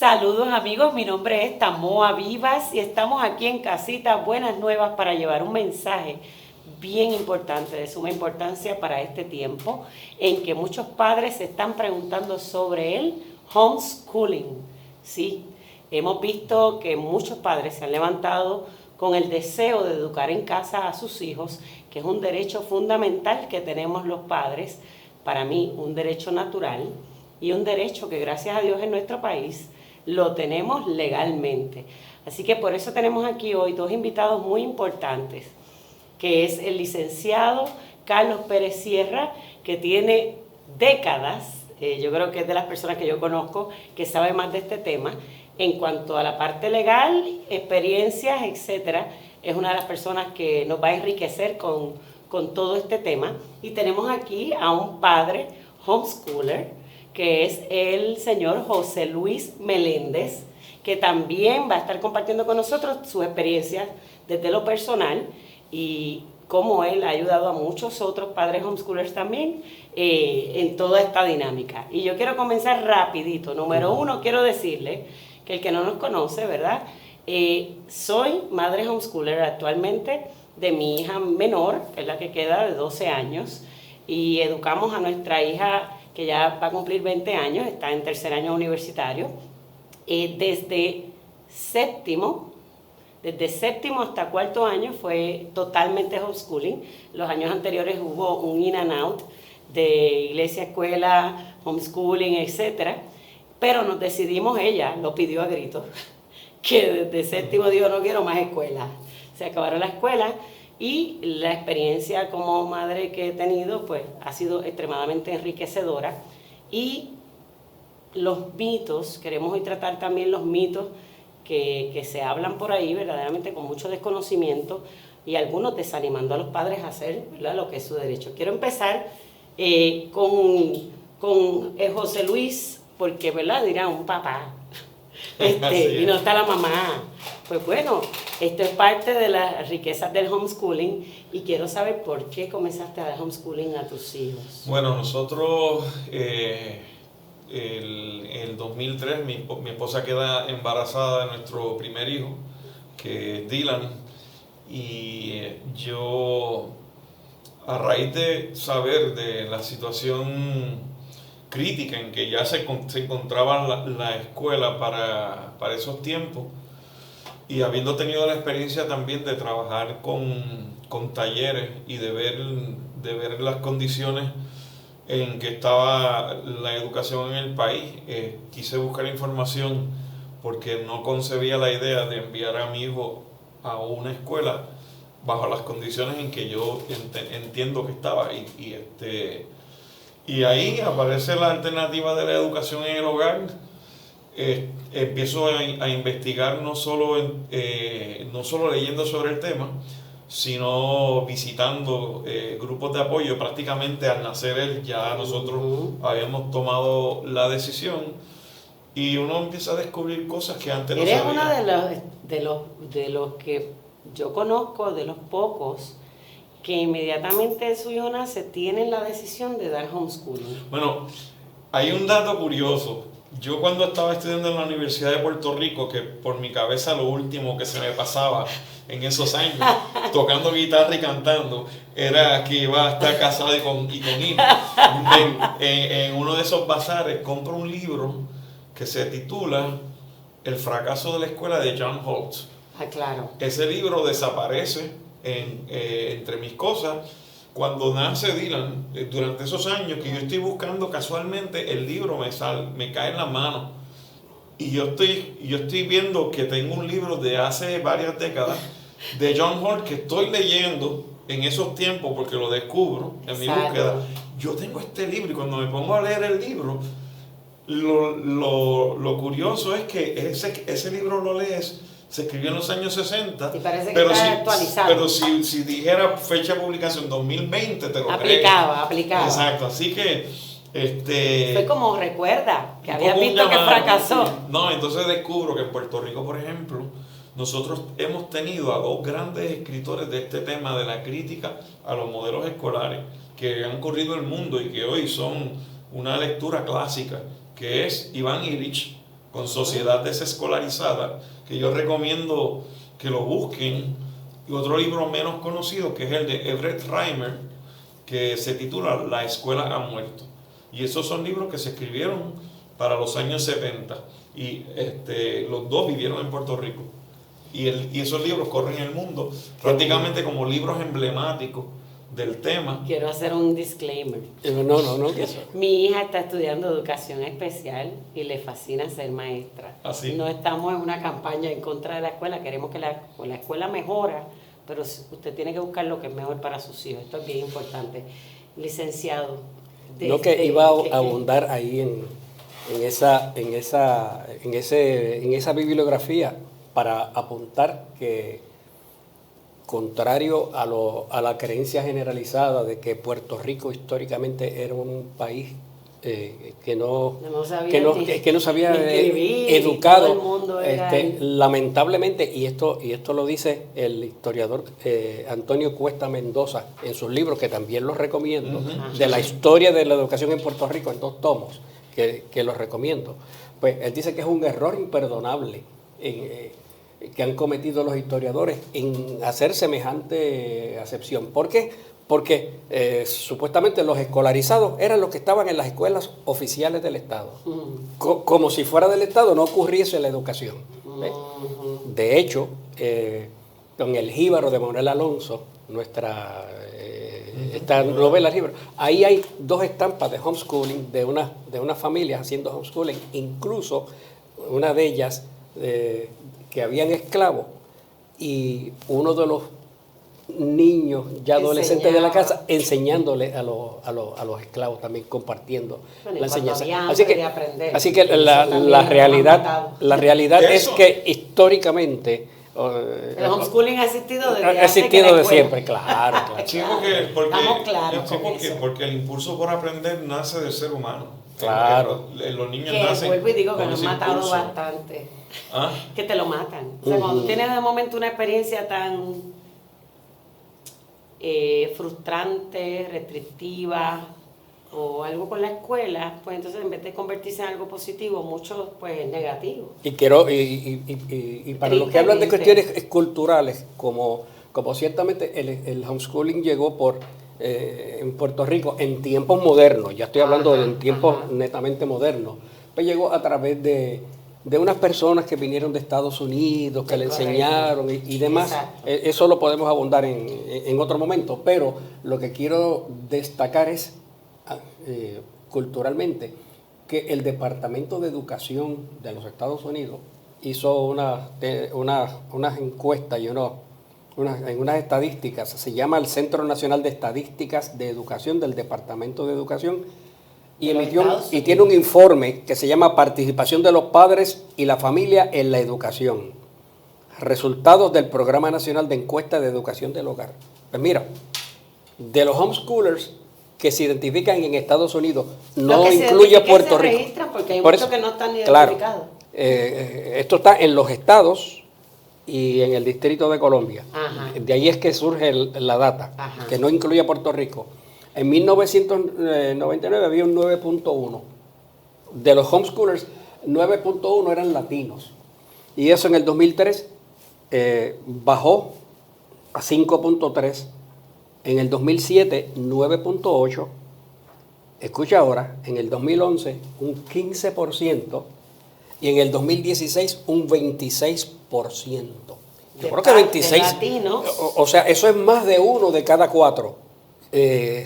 Saludos amigos, mi nombre es Tamoa Vivas y estamos aquí en Casita Buenas Nuevas para llevar un mensaje bien importante, de suma importancia para este tiempo, en que muchos padres se están preguntando sobre el homeschooling. Sí, hemos visto que muchos padres se han levantado con el deseo de educar en casa a sus hijos, que es un derecho fundamental que tenemos los padres, para mí un derecho natural y un derecho que gracias a Dios en nuestro país lo tenemos legalmente. Así que por eso tenemos aquí hoy dos invitados muy importantes, que es el licenciado Carlos Pérez Sierra, que tiene décadas, yo creo que es de las personas que yo conozco que sabe más de este tema, en cuanto a la parte legal, experiencias, etcétera. Es una de las personas que nos va a enriquecer con todo este tema. Y tenemos aquí a un padre homeschooler, que es el señor José Luis Meléndez, que también va a estar compartiendo con nosotros sus experiencias desde lo personal y cómo él ha ayudado a muchos otros padres homeschoolers también en toda esta dinámica. Y yo quiero comenzar rapidito. Número uno, quiero decirle que el que no nos conoce, ¿verdad? Soy madre homeschooler actualmente de mi hija menor, que es la que queda de 12 años, y educamos a nuestra hija que ya va a cumplir 20 años, está en tercer año universitario, desde séptimo hasta cuarto año fue totalmente homeschooling. Los años anteriores hubo un in and out de iglesia, escuela, homeschooling, etcétera, pero nos decidimos, ella lo pidió a gritos, que desde séptimo dijo no quiero más escuela. Se acabaron las escuelas. Y la experiencia como madre que he tenido, pues, ha sido extremadamente enriquecedora. Y los mitos, queremos hoy tratar también los mitos que se hablan por ahí, verdaderamente con mucho desconocimiento, y algunos desanimando a los padres a hacer, ¿verdad?, lo que es su derecho. Quiero empezar con José Luis, porque, ¿verdad?, dirá un papá, y no está la mamá. Pues bueno, esto es parte de las riquezas del homeschooling y quiero saber por qué comenzaste a dar homeschooling a tus hijos. Bueno, nosotros el 2003 mi esposa queda embarazada de nuestro primer hijo, que es Dylan, y yo, a raíz de saber de la situación crítica en que ya se encontraba la escuela para esos tiempos, y habiendo tenido la experiencia también de trabajar con talleres y de ver las condiciones en que estaba la educación en el país, quise buscar información porque no concebía la idea de enviar a mi hijo a una escuela bajo las condiciones en que yo entiendo que estaba. Y ahí aparece la alternativa de la educación en el hogar. Empiezo a investigar no solo leyendo sobre el tema, sino visitando grupos de apoyo. Prácticamente al nacer él ya nosotros habíamos tomado la decisión y uno empieza a descubrir cosas que antes no sabía. Eres uno de los que yo conozco, de los pocos que inmediatamente su hijo nace tienen la decisión de dar homeschooling. Bueno, hay un dato curioso. Yo cuando estaba estudiando en la Universidad de Puerto Rico, que por mi cabeza lo último que se me pasaba en esos años, tocando guitarra y cantando, era que iba a estar casado y con hijos. En uno de esos bazares compro un libro que se titula El fracaso de la escuela, de John Holtz. Ah, claro. Ese libro desaparece entre mis cosas. Cuando nace Dylan, durante esos años que yo estoy buscando, casualmente el libro me cae en la mano. Y yo estoy viendo que tengo un libro de hace varias décadas de John Holtz que estoy leyendo en esos tiempos porque lo descubro en mi búsqueda. Yo tengo este libro y cuando me pongo a leer el libro, lo curioso es que ese libro lo lees. Se escribió en los años 60, y parece que está actualizado. Pero si dijera fecha de publicación 2020, te lo aplicaba. Exacto, así que fue como recuerda que había visto que fracasó. No, entonces descubro que en Puerto Rico, por ejemplo, nosotros hemos tenido a dos grandes escritores de este tema de la crítica a los modelos escolares que han corrido el mundo y que hoy son una lectura clásica, que es Iván Illich con Sociedad Desescolarizada, que yo recomiendo que lo busquen, y otro libro menos conocido que es el de Everett Reimer, que se titula La escuela ha muerto. Y esos son libros que se escribieron para los años 70 y los dos vivieron en Puerto Rico. Y esos libros corren el mundo prácticamente como libros emblemáticos del tema. Quiero hacer un disclaimer. No, que eso. Mi hija está estudiando educación especial y le fascina ser maestra. Así. No estamos en una campaña en contra de la escuela, queremos que la escuela mejora, pero usted tiene que buscar lo que es mejor para sus hijos. Esto es bien importante. Licenciado. Iba a abundar ahí en esa bibliografía para apuntar que, contrario a la creencia generalizada de que Puerto Rico históricamente era un país que no se había educado, lamentablemente, y esto lo dice el historiador Antonio Cuesta Mendoza en sus libros, que también los recomiendo, de la historia de la educación en Puerto Rico, en 2 tomos, que los recomiendo. Pues él dice que es un error imperdonable que han cometido los historiadores en hacer semejante acepción. ¿Por qué? Porque supuestamente los escolarizados eran los que estaban en las escuelas oficiales del Estado. Como si fuera del Estado no ocurriese la educación. De hecho, con El Jíbaro de Manuel Alonso, esta novela Jíbaro, ahí hay 2 estampas de homeschooling de unas familias haciendo homeschooling, incluso una de ellas que habían esclavos, y uno de los niños ya adolescentes de la casa enseñándole a los esclavos, también compartiendo la enseñanza. Así que la realidad es que históricamente el homeschooling ha existido desde siempre, claro. Sí, porque el impulso por aprender nace del ser humano. Claro. Los niños que nacen. Vuelvo y digo que con nos ese han matado impulso. bastante. ¿Ah? Que te lo matan. O sea, cuando tú tienes de momento una experiencia tan frustrante, restrictiva o algo con la escuela, pues entonces en vez de convertirse en algo positivo, mucho pues es negativo. Y para los que hablan de cuestiones culturales, como ciertamente el homeschooling llegó en Puerto Rico en tiempos modernos, ya estoy hablando de tiempos netamente modernos, pues llegó a través de unas personas que vinieron de Estados Unidos, que le enseñaron y demás. Eso lo podemos abundar en otro momento, pero lo que quiero destacar es culturalmente que el Departamento de Educación de los Estados Unidos hizo unas encuestas y unas estadísticas. Se llama el Centro Nacional de Estadísticas de Educación del Departamento de Educación, y tiene un informe que se llama Participación de los Padres y la Familia en la Educación, resultados del Programa Nacional de Encuesta de Educación del Hogar. Pues mira, de los homeschoolers que se identifican en Estados Unidos, no incluye a Puerto Rico. Porque hay muchos que no están identificados. Esto está en los estados y en el Distrito de Colombia. De ahí es que surge la data, que no incluye a Puerto Rico. En 1999 había un 9.1. De los homeschoolers, 9.1 eran latinos. Y eso en el 2003 bajó a 5.3. En el 2007, 9.8. Escucha ahora, en el 2011, un 15%. Y en el 2016, un 26%. Yo creo que 26. O sea, eso es más de 1 de cada 4.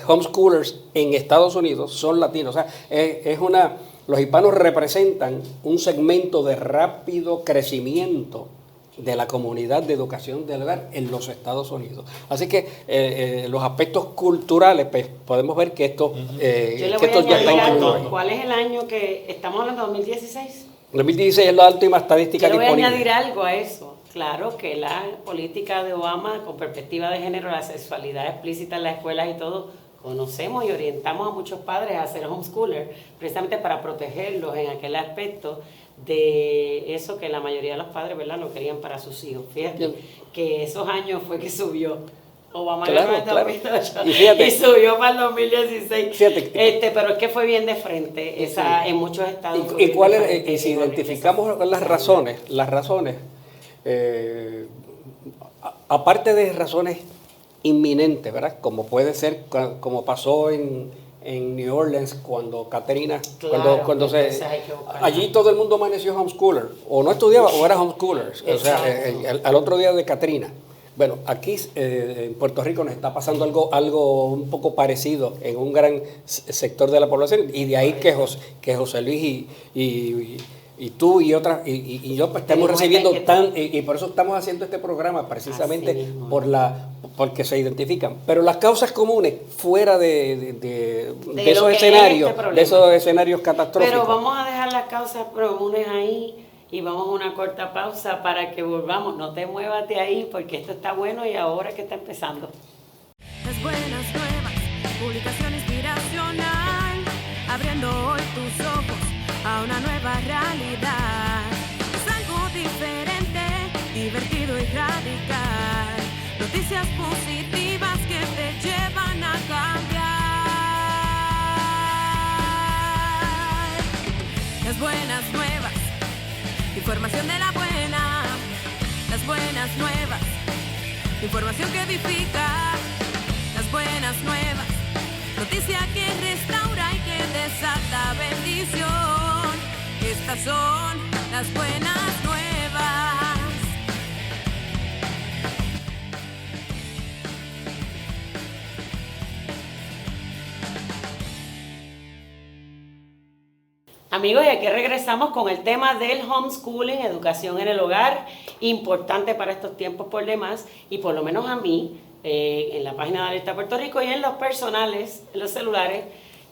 Homeschoolers en Estados Unidos son latinos. O sea, los hispanos representan un segmento de rápido crecimiento de la comunidad de educación del hogar en los Estados Unidos. Así que los aspectos culturales, pues, podemos ver que esto, Yo le voy a añadir algo. ¿Cuál es el año que estamos hablando? ¿2016? 2016 es la última estadística disponible. Yo le voy a añadir algo a eso. Claro que la política de Obama, con perspectiva de género, la sexualidad explícita en las escuelas y todo, conocemos y orientamos a muchos padres a ser homeschooler, precisamente para protegerlos en aquel aspecto de eso que la mayoría de los padres, ¿verdad?, no querían para sus hijos. Fíjate que esos años fue que subió Obama Claro, ganó en 2008 y subió para el 2016. Fíjate, pero es que fue bien de frente, en muchos estados. ¿Y si identificamos las razones, aparte de razones inminentes, ¿verdad? Como puede ser, como pasó en New Orleans cuando Katrina, claro, cuando allí todo el mundo amaneció homeschooler, o no estudiaba o era homeschooler, o sea, al otro día de Katrina. Bueno, aquí en Puerto Rico nos está pasando algo un poco parecido en un gran sector de la población, y de ahí que José Luis y tú y otras y yo pues, estamos recibiendo y por eso estamos haciendo este programa, precisamente porque se identifican. Pero las causas comunes fuera de esos escenarios catastróficos. Pero vamos a dejar las causas comunes ahí y vamos a una corta pausa para que volvamos. No te muevas de ahí porque esto está bueno y ahora que está empezando. Las buenas nuevas, publicación inspiracional, abriendo hoy tus ojos a una nueva realidad. Es algo diferente, divertido y radical. Noticias positivas que te llevan a cambiar. Las buenas nuevas, información de la buena. Las buenas nuevas, información que edifica. Las buenas nuevas, noticia que restaura y que desata bendición. Estas son las buenas nuevas. Amigos, y aquí regresamos con el tema del homeschooling, educación en el hogar, importante para estos tiempos por demás, y por lo menos a mí, en la página de Alerta Puerto Rico y en los personales, en los celulares,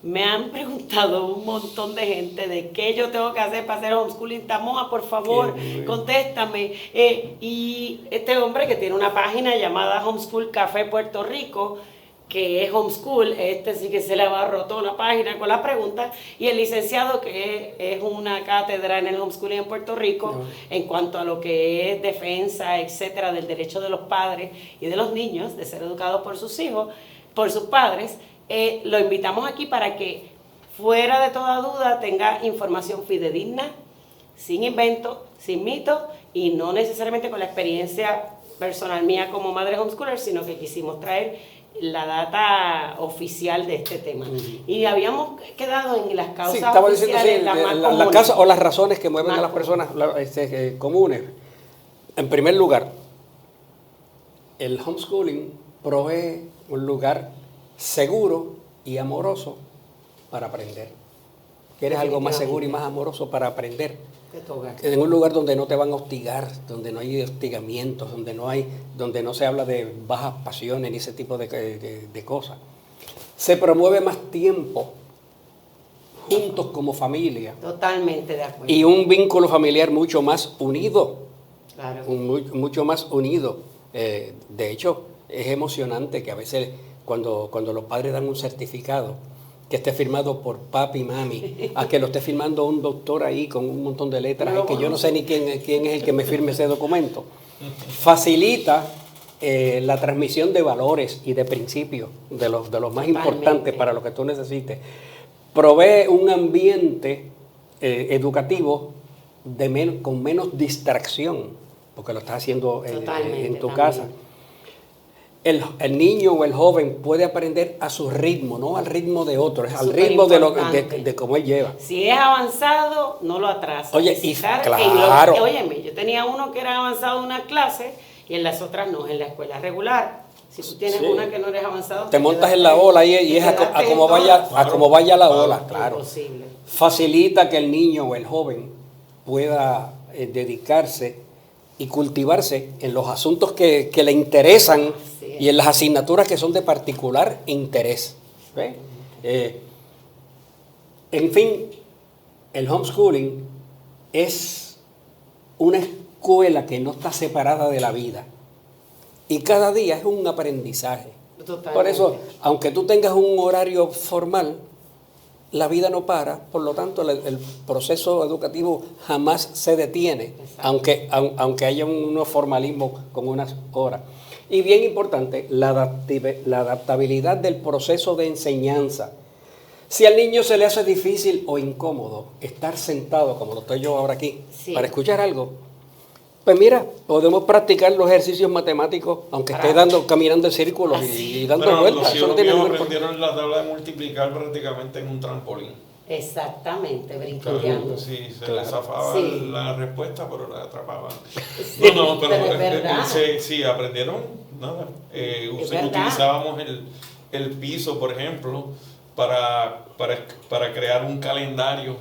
me han preguntado un montón de gente de qué yo tengo que hacer para hacer homeschooling. Tamoa, por favor, contéstame. Y este hombre que tiene una página llamada Homeschool Café Puerto Rico, que es homeschool, sí que se le abarrotó la página con las preguntas, y el licenciado que es una cátedra en el homeschooling en Puerto Rico, en cuanto a lo que es defensa, etcétera, del derecho de los padres y de los niños de ser educados por sus hijos, por sus padres. Lo invitamos aquí para que, fuera de toda duda, tenga información fidedigna, sin invento, sin mito, y no necesariamente con la experiencia personal mía como madre homeschooler, sino que quisimos traer la data oficial de este tema. Y habíamos quedado en las causas oficiales, las causas o las razones que mueven a las personas comunes. En primer lugar, el homeschooling provee un lugar seguro y amoroso para aprender. ¿Quieres algo más seguro y más amoroso para aprender? En un lugar donde no te van a hostigar, donde no hay hostigamientos, donde no se habla de bajas pasiones ni ese tipo de cosas. Se promueve más tiempo juntos como familia. Totalmente de acuerdo. Y un vínculo familiar mucho más unido. Claro. Mucho más unido. De hecho, es emocionante que a veces cuando los padres dan un certificado que esté firmado por papi y mami, a que lo esté firmando un doctor ahí con un montón de letras, y que yo no sé ni quién es el que me firme ese documento. Facilita la transmisión de valores y de principios, de los más importantes para lo que tú necesites. Provee un ambiente educativo con menos distracción, porque lo estás haciendo en tu casa. El niño o el joven puede aprender a su ritmo, no al ritmo de otros, al ritmo de cómo él lleva. Si es avanzado, no lo atrasa. Oye, claro. Óyeme, yo tenía uno que era avanzado en una clase y en las otras no, en la escuela regular. Si tú tienes una que no eres avanzado, te montas en la ola y es a como vaya la ola, claro. Imposible. Facilita que el niño o el joven pueda dedicarse y cultivarse en los asuntos que le interesan y en las asignaturas que son de particular interés. En fin, el homeschooling es una escuela que no está separada de la vida y cada día es un aprendizaje. Totalmente. Por eso, aunque tú tengas un horario formal, la vida no para, por lo tanto el proceso educativo jamás se detiene, aunque haya unos formalismos con unas horas. Y bien importante, la adaptabilidad del proceso de enseñanza. Si al niño se le hace difícil o incómodo estar sentado, como lo estoy yo ahora aquí, para escuchar algo, pues mira, podemos practicar los ejercicios matemáticos, aunque esté caminando en círculos y dando vueltas. Los hijos aprendieron la tabla de multiplicar prácticamente en un trampolín. Exactamente, brincando. Sí, se les zafaba la respuesta, pero la atrapaban. Sí, pero es verdad. Sí, aprendieron nada. Utilizábamos el piso, por ejemplo, para crear un calendario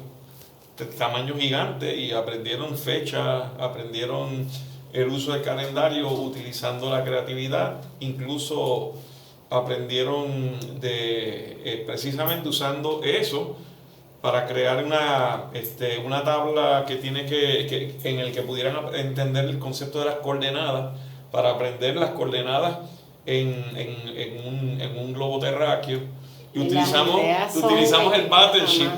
de tamaño gigante, y aprendieron fechas, aprendieron el uso del calendario utilizando la creatividad, incluso aprendieron precisamente usando eso para crear una tabla que tiene en el que pudieran entender el concepto de las coordenadas, para aprender las coordenadas en un globo terráqueo. Y utilizamos el battleship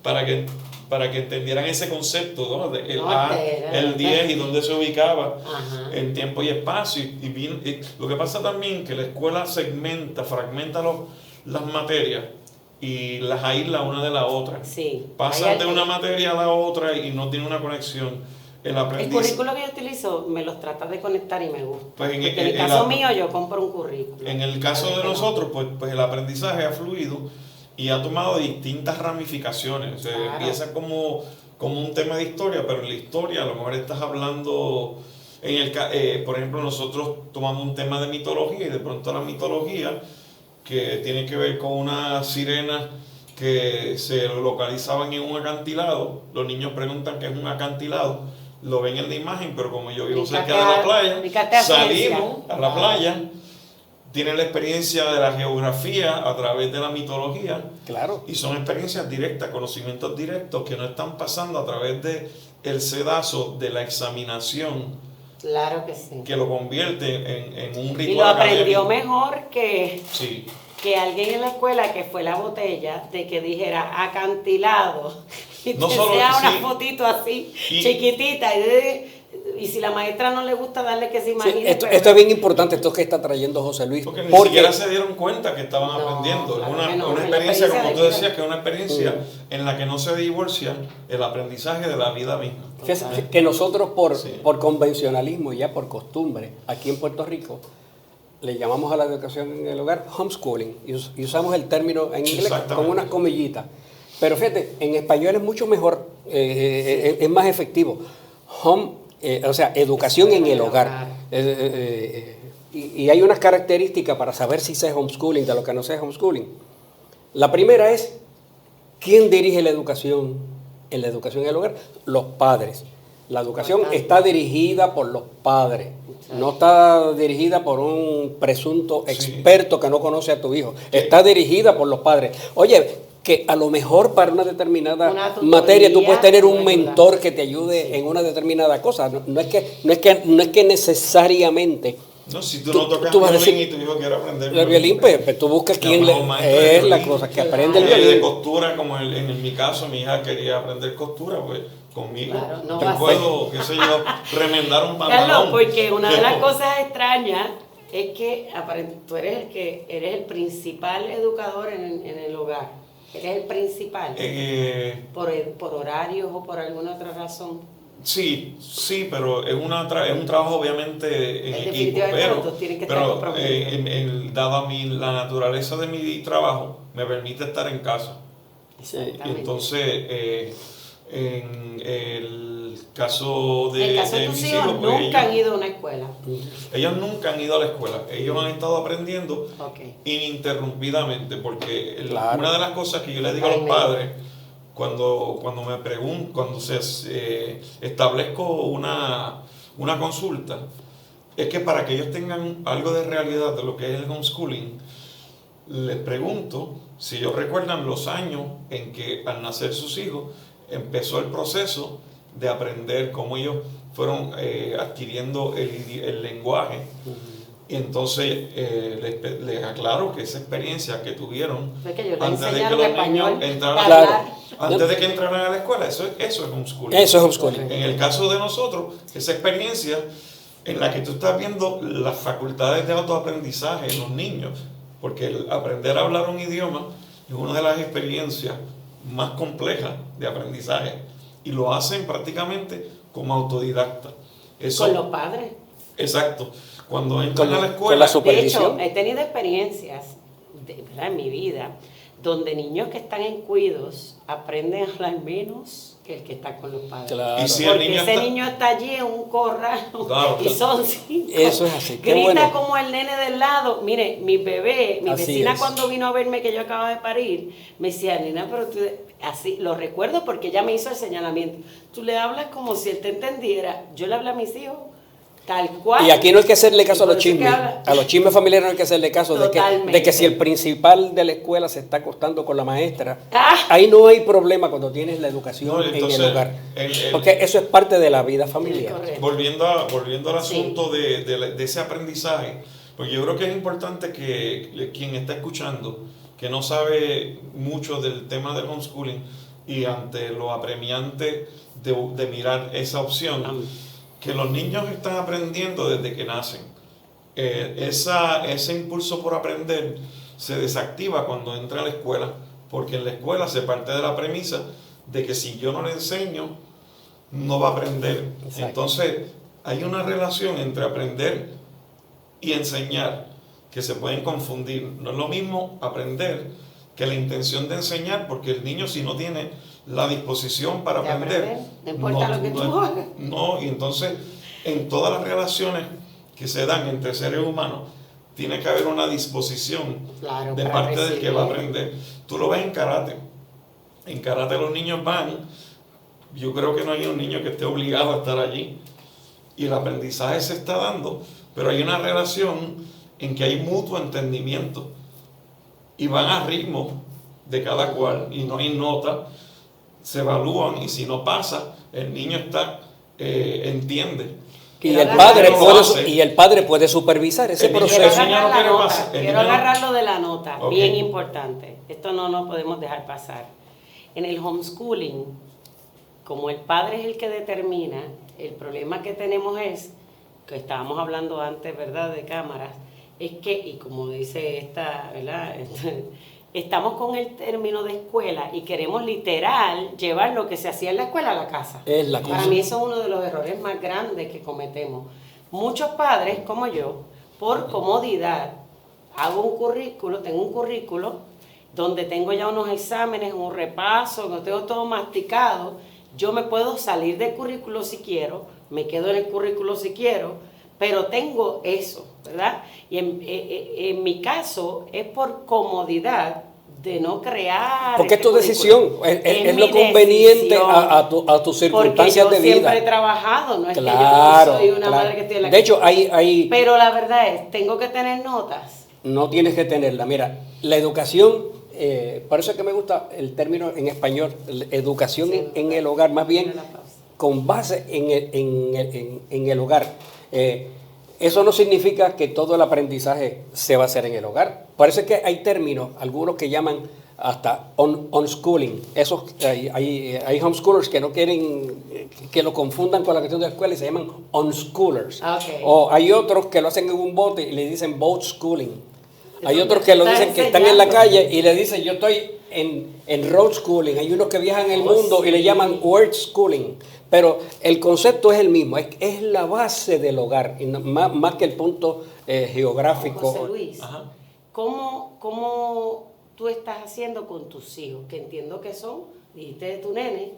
para que entendieran ese concepto, ¿no? El 10 y dónde se ubicaba en tiempo y espacio. Y lo que pasa también es que la escuela fragmenta las materias y las aísla una de la otra. Sí. Pasan de una materia a la otra y no tiene una conexión. El currículo que yo utilizo me los trata de conectar y me gusta. Pues en el caso mío yo compro un currículo. En el caso de nosotros, pues el aprendizaje ha fluido y ha tomado distintas ramificaciones. Empieza como un tema de historia, pero en la historia a lo mejor estás hablando, por ejemplo, nosotros tomamos un tema de mitología, y de pronto la mitología, que tiene que ver con unas sirenas que se localizaban en un acantilado. Los niños preguntan qué es un acantilado, lo ven en la imagen, pero como yo vivo cerca de la playa, salimos a la playa. Tienen la experiencia de la geografía a través de la mitología. Claro. Y son experiencias directas, conocimientos directos que no están pasando a través de el sedazo de la examinación. Claro que sí. Que lo convierte en un ritual. Y lo aprendió académico mejor que alguien en la escuela, que fue la botella, de que dijera acantilado. Y no te sea una fotito así, chiquitita. Y si la maestra no le gusta, darle que se imagine. Esto es bien importante, esto que está trayendo José Luis. Porque ni siquiera se dieron cuenta que estaban aprendiendo. Claro, una experiencia, como tú decías, que es una experiencia en la que no se divorcia el aprendizaje de la vida misma. Fíjate que nosotros por convencionalismo y ya por costumbre, aquí en Puerto Rico, le llamamos a la educación en el hogar homeschooling, y usamos el término en inglés con unas comillitas. Pero fíjate, en español es mucho mejor, es más efectivo. Educación en el hogar. Y hay unas características para saber si se es homeschooling de lo que no sea homeschooling. La primera es, ¿quién dirige la educación en el hogar? Los padres. La educación está dirigida por los padres. No está dirigida por un presunto experto que no conoce a tu hijo. Está dirigida por los padres. Oye, que a lo mejor para una determinada materia tú puedes tener un mentor que te ayude en una determinada cosa. No es que necesariamente. No, si tú no tocas violín y tu hijo quiere aprender el violín, pues tú buscas quién es la cosa que aprende el violín. De costura, como en mi caso, mi hija quería aprender costura, pues conmigo. Claro, yo puedo, remendar un pantalón. Carlos, porque una de las cosas extrañas es que tú eres el principal educador en el hogar. ¿Eres el principal? ¿Por horarios o por alguna otra razón? Sí, pero es un trabajo obviamente en equipo. Pero dada la naturaleza de mi trabajo, me permite estar en casa. Entonces, en el caso de tus hijos, pues nunca han ido a una escuela. Ellos nunca han ido a la escuela. Ellos han estado aprendiendo ininterrumpidamente, porque una de las cosas que yo le digo a los padres cuando me preguntan, cuando establezco una consulta, es que para que ellos tengan algo de realidad de lo que es el homeschooling, les pregunto si ellos recuerdan los años en que al nacer sus hijos empezó el proceso de aprender, cómo ellos fueron adquiriendo el lenguaje. Y entonces les aclaro que esa experiencia que tuvieron antes de que los niños antes de que entraran a la escuela, eso es homeschooling. Eso es homeschooling. En el caso de nosotros, esa experiencia en la que tú estás viendo las facultades de autoaprendizaje en los niños, porque el aprender a hablar un idioma es una de las experiencias más complejas de aprendizaje y lo hacen prácticamente como autodidacta. Con los padres. Exacto. Cuando entran a la escuela... Con la supervisión. De hecho, he tenido experiencias ¿verdad? En mi vida donde niños que están en cuidos aprenden a hablar menos que el que está con los padres. Claro. Y si porque ese niño está allí en un corral y son 5. Eso es así. Qué Grita bueno. como el nene del lado. Mire, mi bebé, mi Así vecina es. cuando vino a verme que yo acababa de parir, me decía, nena, pero tú, así, lo recuerdo porque ella me hizo el señalamiento. Tú le hablas como si él te entendiera. Yo le hablo a mis hijos tal cual. Y aquí no hay que hacerle caso a los Por eso es que chismes. habla- A los chismes familiares no hay que hacerle caso de que Totalmente. si el principal de la escuela se está acostando con la maestra, Ah. ahí no hay problema cuando tienes la educación No, entonces, en el hogar. el- Porque eso es parte de la vida familiar. Correcto. Volviendo al Sí. asunto de ese aprendizaje, porque yo creo que es importante que quien está escuchando, que no sabe mucho del tema del homeschooling y ante lo apremiante de mirar esa opción, que los niños están aprendiendo desde que nacen. Ese impulso por aprender se desactiva cuando entra a la escuela, porque en la escuela se parte de la premisa de que si yo no le enseño, no va a aprender. Exacto. Entonces, hay una relación entre aprender y enseñar que se pueden confundir. No es lo mismo aprender que la intención de enseñar, porque el niño, si no tiene la disposición para De aprender, no importa lo que tú hagas. no, y entonces en todas las relaciones que se dan entre seres humanos tiene que haber una disposición Claro, de para parte del que va a recibir. aprender. Tú lo ves en karate. En karate los niños van, yo creo que no hay un niño que esté obligado a estar allí. Y el aprendizaje se está dando, pero hay una relación en que hay mutuo entendimiento. Y van a ritmo de cada cual, y no hay nota, se evalúan, y si no pasa, el niño entiende. Y Quiero el, agarrar- padre puede supervisar ese El niño proceso. Quiero Ese niño agarrar no la quiere nota, pasar, el quiero niño no- agarrarlo de la nota, Ok. bien importante. Esto no nos podemos dejar pasar. En el homeschooling, como el padre es el que determina, el problema que tenemos es, que estábamos hablando antes, ¿verdad?, de cámaras, es que, y como dice esta, ¿verdad?, estamos con el término de escuela y queremos literal llevar lo que se hacía en la escuela a la casa. Es la Para cosa. mí eso es uno de los errores más grandes que cometemos. Muchos padres, como yo, por comodidad, tengo un currículo donde tengo ya unos exámenes, un repaso, donde tengo todo masticado. Yo me puedo salir del currículo si quiero, me quedo en el currículo si quiero, pero tengo eso, ¿verdad? Y en mi caso es por comodidad de no crear... Porque es este tu decisión, currículo. es mi lo conveniente decisión, a tus circunstancias de porque yo siempre he vida. trabajado, no es Claro, que yo soy una claro. madre que estoy en la De hecho, hay Pero la verdad es, tengo que tener notas. no tienes que tenerla. Mira, la educación, por eso es que me gusta el término en español, educación Sí, en el hogar, más bien Tiene la pausa. con base en el hogar. Eso no significa que todo el aprendizaje se va a hacer en el hogar. Por eso es que hay términos, algunos que llaman hasta unschooling. Hay homeschoolers que no quieren que lo confundan con la cuestión de la escuela y se llaman unschoolers. Okay. O hay otros que lo hacen en un bote y le dicen boat schooling. Hay Eso otros te que lo está dicen que están en la enseñando. calle y le dicen yo estoy en road schooling. Hay unos que viajan el Oh, mundo y le sí. llaman word schooling. Pero el concepto es el mismo, es la base del hogar, y más que el punto geográfico. José Luis, Ajá. ¿cómo tú estás haciendo con tus hijos? Que entiendo que son, dijiste de tu nene,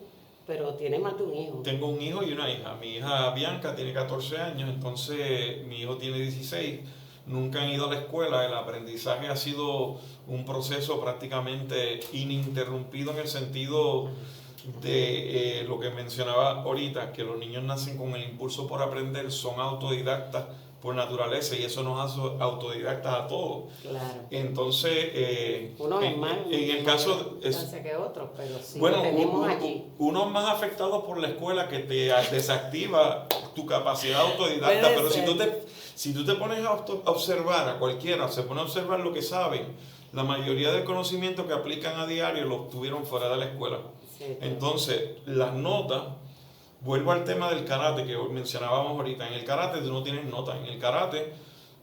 pero tienes más de un hijo. Tengo un hijo y una hija. Mi hija Bianca tiene 14 años, entonces mi hijo tiene 16. Nunca han ido a la escuela. El aprendizaje ha sido un proceso prácticamente ininterrumpido en el sentido de lo que mencionaba ahorita, que los niños nacen con el impulso por aprender, son autodidactas por naturaleza y eso nos hace autodidactas a todos. Claro. Entonces, Unos es más en el caso... que otros, pero sí Bueno, lo tenemos allí. unos más afectados por la escuela que te desactiva tu capacidad autodidacta, Puede pero ser. si tú te pones a observar a cualquiera, se pone a observar lo que saben, la mayoría del conocimiento que aplican a diario lo obtuvieron fuera de la escuela. Sí, claro. Entonces, las notas Vuelvo al tema del karate que mencionábamos ahorita. En el karate tú no tienes nota. En el karate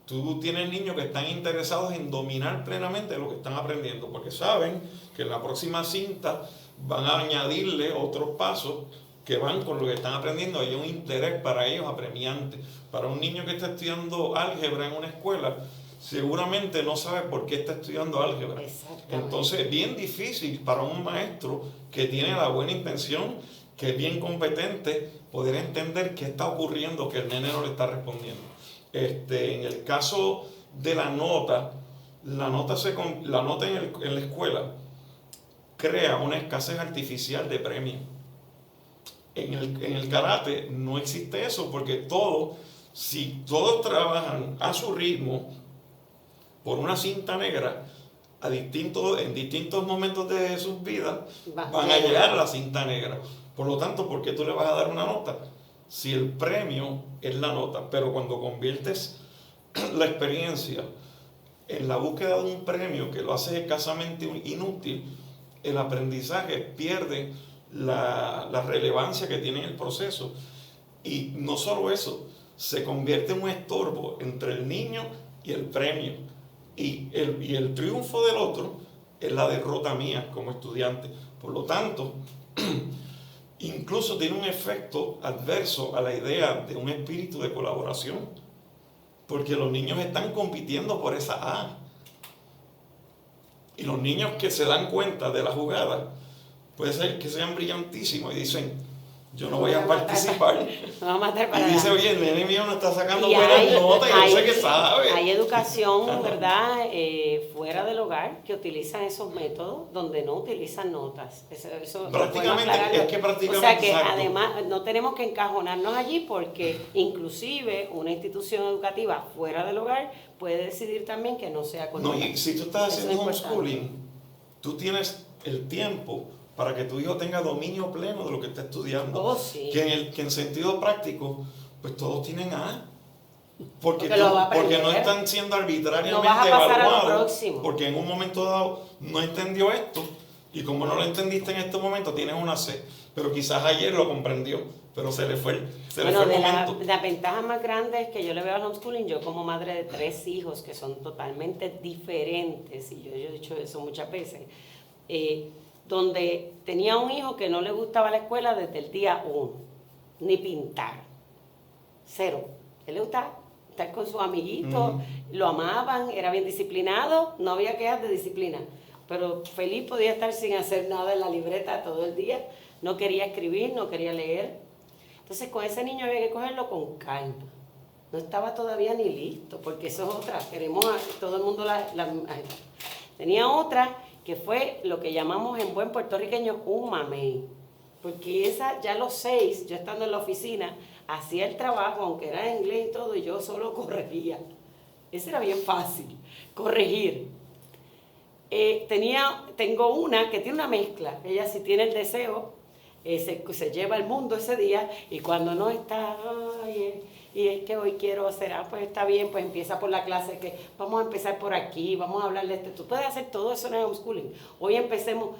tú tienes niños que están interesados en dominar plenamente lo que están aprendiendo, porque saben que en la próxima cinta van a añadirle otros pasos que van con lo que están aprendiendo. Hay un interés para ellos apremiante. Para un niño que está estudiando álgebra en una escuela, seguramente no sabe por qué está estudiando álgebra. Entonces es bien difícil para un maestro que tiene la buena intención, que es bien competente, poder entender qué está ocurriendo, que el nene no le está respondiendo. En el caso de la nota en la escuela crea una escasez artificial de premios. En el karate no existe eso, porque si todos trabajan a su ritmo por una cinta negra, en distintos momentos de sus vidas van a llegar a la cinta negra. Por lo tanto, ¿por qué tú le vas a dar una nota? Si el premio es la nota, pero cuando conviertes la experiencia en la búsqueda de un premio que lo hace escasamente inútil, el aprendizaje pierde la relevancia que tiene en el proceso. Y no solo eso, se convierte en un estorbo entre el niño y el premio. Y el triunfo del otro es la derrota mía como estudiante. Por lo tanto, incluso tiene un efecto adverso a la idea de un espíritu de colaboración, porque los niños están compitiendo por esa A. Y los niños que se dan cuenta de la jugada, puede ser que sean brillantísimos y dicen, yo no voy a participar. Y dice, oye, el nene mío no está sacando buenas notas y yo sé que sabe. Hay educación, ¿verdad? Fuera del hogar que utilizan esos métodos donde no utilizan notas. Eso prácticamente, es que prácticamente. O sea que además no tenemos que encajonarnos allí, porque inclusive una institución educativa fuera del hogar puede decidir también que no sea con notas. No, y si tú estás haciendo homeschooling, tú tienes el tiempo para que tu hijo tenga dominio pleno de lo que está estudiando. Sí. Que en sentido práctico, pues todos tienen A. Porque no están siendo arbitrariamente evaluados. Porque en un momento dado no entendió esto, y como no lo entendiste en este momento, tienes una C. Pero quizás ayer lo comprendió, pero se le fue el momento. La ventaja más grande es que yo le veo al homeschooling, yo como madre de 3 hijos que son totalmente diferentes, y yo he dicho eso muchas veces, donde tenía un hijo que no le gustaba la escuela desde el día 1, ni pintar, 0. Él le gustaba estar con sus amiguitos, lo amaban, era bien disciplinado, no había quejas de disciplina, pero feliz podía estar sin hacer nada en la libreta todo el día, no quería escribir, no quería leer. Entonces con ese niño había que cogerlo con calma, no estaba todavía ni listo, porque eso es otra, todo el mundo tenía otra que fue lo que llamamos en buen puertorriqueño un mamey, porque esa ya a los 6, yo estando en la oficina, hacía el trabajo, aunque era en inglés y todo, y yo solo corregía. Ese era bien fácil, corregir. Tengo una que tiene una mezcla, ella sí tiene el deseo, se lleva el mundo ese día, y cuando no está, y es que hoy quiero hacer, pues está bien, pues empieza por la clase, que vamos a empezar por aquí, vamos a hablar de esto. Tú puedes hacer todo eso en el homeschooling. Hoy empecemos,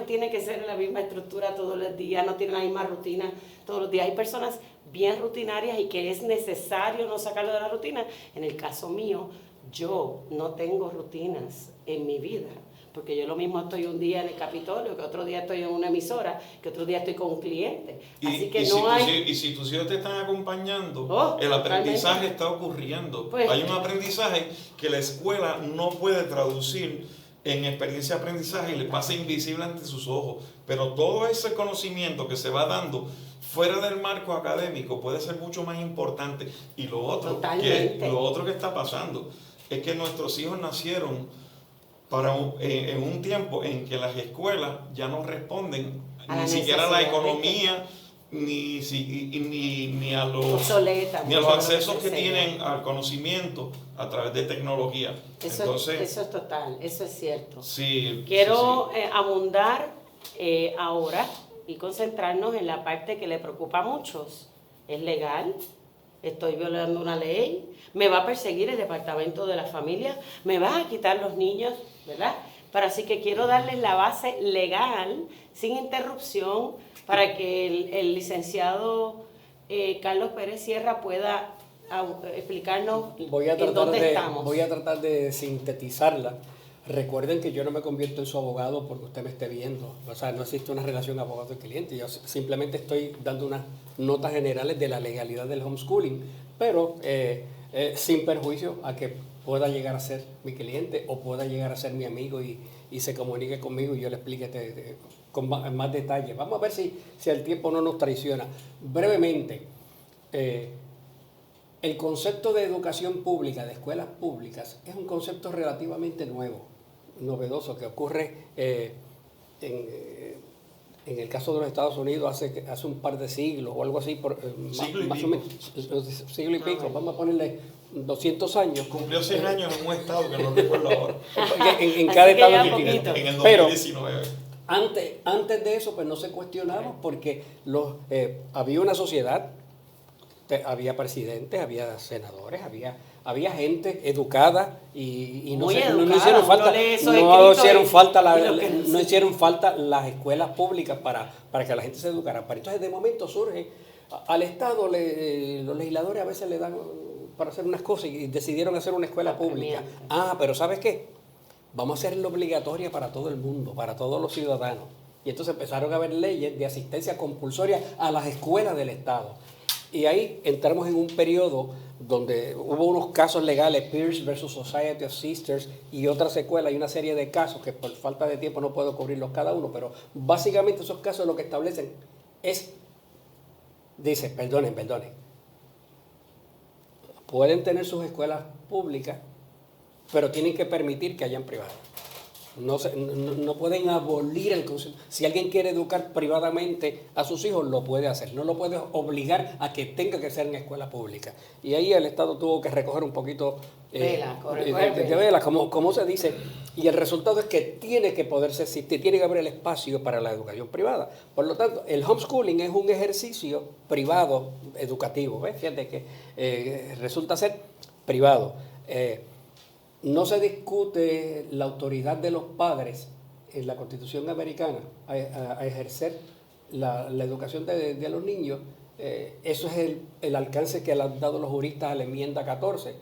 tiene que ser la misma estructura todos los días, no tiene la misma rutina todos los días. Hay personas bien rutinarias y que es necesario no sacarlo de la rutina. En el caso mío, yo no tengo rutinas en mi vida, porque yo lo mismo estoy un día en el Capitolio, que otro día estoy en una emisora, que otro día estoy con un cliente. Así que y si tus hijos te están acompañando, el aprendizaje está ocurriendo. Pues, hay un aprendizaje que la escuela no puede traducir en experiencia de aprendizaje y le pasa invisible ante sus ojos. Pero todo ese conocimiento que se va dando fuera del marco académico puede ser mucho más importante. Y lo otro que está pasando es que nuestros hijos nacieron en un tiempo en que las escuelas ya no responden ni siquiera a la economía, ni a los accesos que tienen al conocimiento a través de tecnología. Eso es total, eso es cierto. Sí, Quiero abundar ahora y concentrarnos en la parte que le preocupa a muchos. ¿Es legal? ¿Estoy violando una ley? ¿Me va a perseguir el Departamento de la Familia? ¿Me va a quitar los niños? ¿Verdad? Pero así que quiero darles la base legal, sin interrupción, para que el licenciado Carlos Pérez Sierra pueda explicarnos en dónde estamos. Voy a tratar de sintetizarla. Recuerden que yo no me convierto en su abogado porque usted me esté viendo. O sea, no existe una relación abogado y cliente. Yo simplemente estoy dando unas notas generales de la legalidad del homeschooling, pero sin perjuicio a que pueda llegar a ser mi cliente o pueda llegar a ser mi amigo y se comunique conmigo y yo le explique con más detalle. Vamos a ver si el tiempo no nos traiciona. Brevemente, el concepto de educación pública, de escuelas públicas, es un concepto relativamente nuevo, novedoso, que ocurre en el caso de los Estados Unidos hace un par de siglos o algo así, más o menos, siglo y pico, vamos a ponerle 200 años. Cumplió 100 años en un estado que no recuerdo ahora. en cada estado distinto. En el 2019. Pero antes de eso, pues no se cuestionaba porque había una sociedad, había presidentes, había senadores, había gente educada y no hicieron falta las escuelas públicas para que la gente se educara. Pero entonces de momento surge, al Estado los legisladores a veces le dan para hacer unas cosas y decidieron hacer una escuela pública. Pero ¿sabes qué? Vamos a hacerlo obligatoria para todo el mundo, para todos los ciudadanos. Y entonces empezaron a haber leyes de asistencia compulsoria a las escuelas del Estado. Y ahí entramos en un periodo donde hubo unos casos legales, Pierce versus Society of Sisters y otras secuelas, y una serie de casos que por falta de tiempo no puedo cubrirlos cada uno, pero básicamente esos casos lo que establecen es, dice, perdonen, pueden tener sus escuelas públicas, pero tienen que permitir que hayan privadas. No pueden abolir el concepto. Si alguien quiere educar privadamente a sus hijos, lo puede hacer. No lo puede obligar a que tenga que ser en escuela pública. Y ahí el Estado tuvo que recoger un poquito de vela, como se dice. Y el resultado es que tiene que poderse existir, tiene que haber el espacio para la educación privada. Por lo tanto, el homeschooling es un ejercicio privado educativo. ¿Ves? Fíjate que resulta ser privado. No se discute la autoridad de los padres en la Constitución americana a ejercer la educación de los niños. Eso es el alcance que le han dado los juristas a la enmienda 14.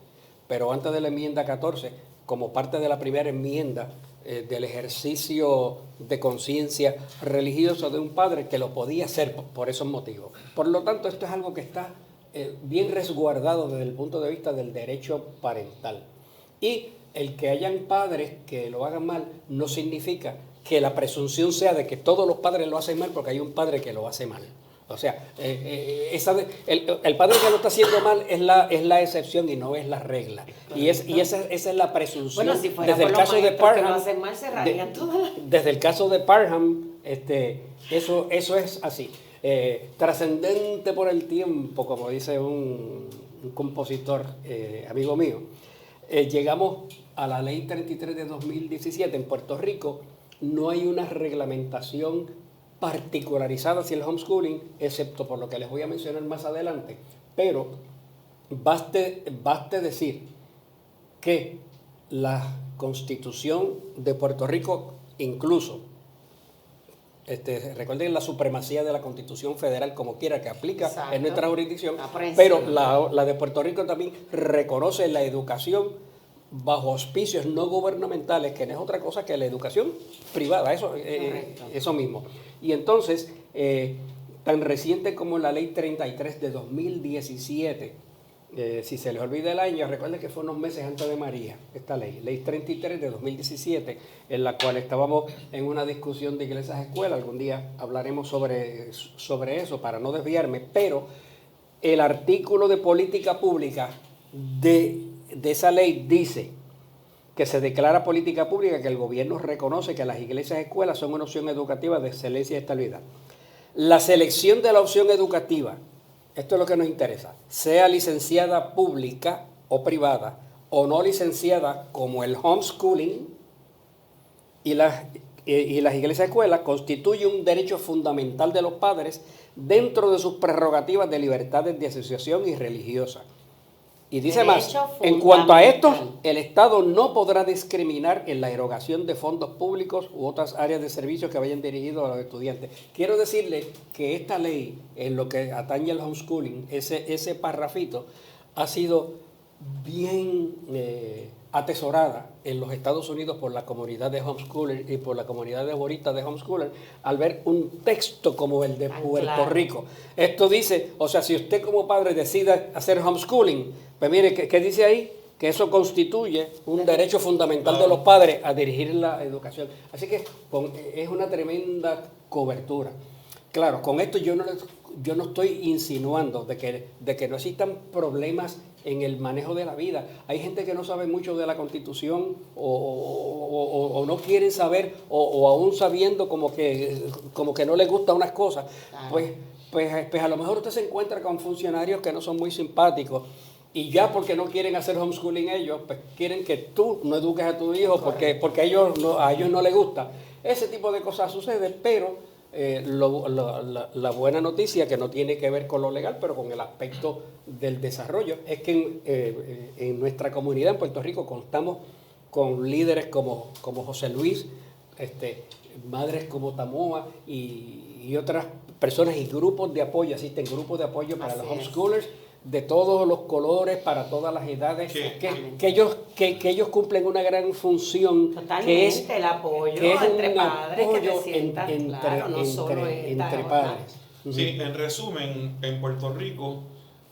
Pero antes de la enmienda 14, como parte de la primera enmienda del ejercicio de conciencia religiosa de un padre que lo podía hacer por esos motivos. Por lo tanto, esto es algo que está bien resguardado desde el punto de vista del derecho parental. Y el que hayan padres que lo hagan mal no significa que la presunción sea de que todos los padres lo hacen mal porque hay un padre que lo hace mal. O sea, el padre que lo está haciendo mal es la excepción y no es la regla. Y esa es la presunción. Bueno, si fuera desde el caso de Parham, lo hacen mal, se rayan todas. Desde el caso de Parham, eso es así. Trascendente por el tiempo, como dice un compositor amigo mío. Llegamos a la ley 33 de 2017. En Puerto Rico no hay una reglamentación particularizada hacia el homeschooling, excepto por lo que les voy a mencionar más adelante. Pero baste decir que la Constitución de Puerto Rico, incluso, recuerden la supremacía de la Constitución Federal como quiera que aplica en nuestra jurisdicción, pero la de Puerto Rico también reconoce la educación bajo auspicios no gubernamentales, que no es otra cosa que la educación privada, eso mismo. Y entonces, tan reciente como la ley 33 de 2017, si se les olvida el año, recuerden que fue unos meses antes de María, esta ley 33 de 2017, en la cual estábamos en una discusión de iglesias escuelas. Algún día hablaremos sobre eso para no desviarme, pero el artículo de política pública de esa ley dice que se declara política pública que el gobierno reconoce que las iglesias escuelas son una opción educativa de excelencia y estabilidad. La selección de la opción educativa, esto es lo que nos interesa, sea licenciada pública o privada o no licenciada como el homeschooling y las iglesias escuelas, constituye un derecho fundamental de los padres dentro de sus prerrogativas de libertades de asociación y religiosa. Y dice más, en cuanto a esto, el Estado no podrá discriminar en la erogación de fondos públicos u otras áreas de servicios que vayan dirigidos a los estudiantes. Quiero decirle que esta ley, en lo que atañe al homeschooling, ese parrafito, ha sido bien atesorada en los Estados Unidos por la comunidad de homeschoolers y por la comunidad de boristas de homeschoolers al ver un texto como el de Puerto Rico. Esto dice, o sea, si usted como padre decide hacer homeschooling, pues mire, ¿qué dice ahí? Que eso constituye un derecho fundamental de los padres a dirigir la educación. Así que es una tremenda cobertura. Claro, con esto yo no estoy insinuando de que no existan problemas en el manejo de la vida. Hay gente que no sabe mucho de la Constitución o no quieren saber o aún sabiendo como que no les gustan unas cosas. Pues a lo mejor usted se encuentra con funcionarios que no son muy simpáticos y ya porque no quieren hacer homeschooling ellos, pues quieren que tú no eduques a tu hijo porque a ellos no les gusta. Ese tipo de cosas sucede, pero la buena noticia, que no tiene que ver con lo legal, pero con el aspecto del desarrollo, es que en nuestra comunidad en Puerto Rico contamos con líderes como José Luis, madres como Tamoa y otras personas y grupos de apoyo, existen grupos de apoyo para los homeschoolers de todos los colores, para todas las edades, que ellos cumplen una gran función. Totalmente, que es el apoyo que es entre un padres, apoyo que te sientas, entre padres. Sí, en resumen, en Puerto Rico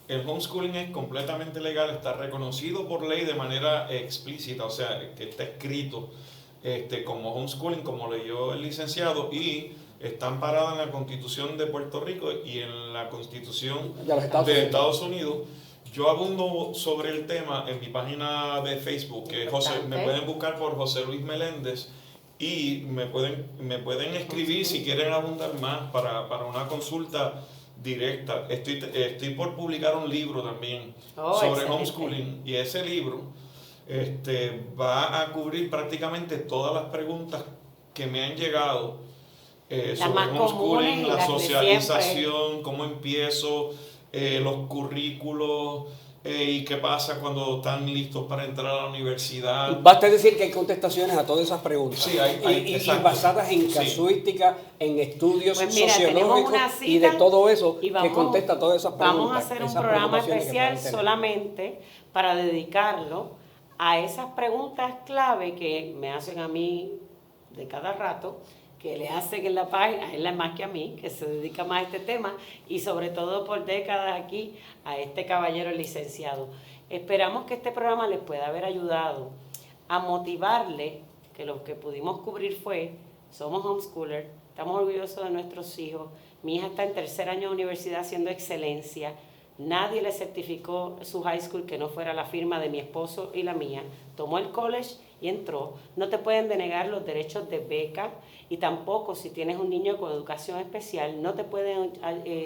el homeschooling es completamente legal, está reconocido por ley de manera explícita, o sea, que está escrito como homeschooling, como leyó el licenciado, y está amparada en la Constitución de Puerto Rico y en la Constitución de Estados Unidos. Yo abundo sobre el tema en mi página de Facebook, que me pueden buscar por José Luis Meléndez, y me pueden escribir si quieren abundar más para una consulta directa. Estoy por publicar un libro también sobre homeschooling, y ese libro va a cubrir prácticamente todas las preguntas que me han llegado sobre homeschooling, la socialización, cómo empiezo, los currículos y qué pasa cuando están listos para entrar a la universidad. Basta decir que hay contestaciones a todas esas preguntas. Sí, y basadas en casuística, en estudios sociológicos cita, y de todo eso que contesta todas esas preguntas. Vamos a hacer un programa especial solamente para dedicarlo a esas preguntas clave que me hacen a mí de cada rato, que le hacen en la página, él es más que a mí, que se dedica más a este tema, y sobre todo por décadas aquí a este caballero licenciado. Esperamos que este programa les pueda haber ayudado a motivarle, que lo que pudimos cubrir fue, somos homeschoolers, estamos orgullosos de nuestros hijos, mi hija está en tercer año de universidad haciendo excelencia, nadie le certificó su high school que no fuera la firma de mi esposo y la mía, tomó el college y entró. No te pueden denegar los derechos de beca, y tampoco si tienes un niño con educación especial, no te pueden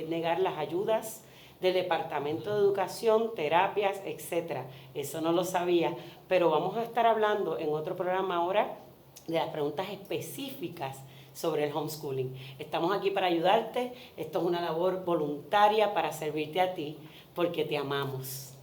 negar las ayudas del Departamento de Educación, terapias, etcétera. Eso no lo sabía, pero vamos a estar hablando en otro programa ahora de las preguntas específicas sobre el homeschooling. Estamos aquí para ayudarte, esto es una labor voluntaria para servirte a ti, porque te amamos.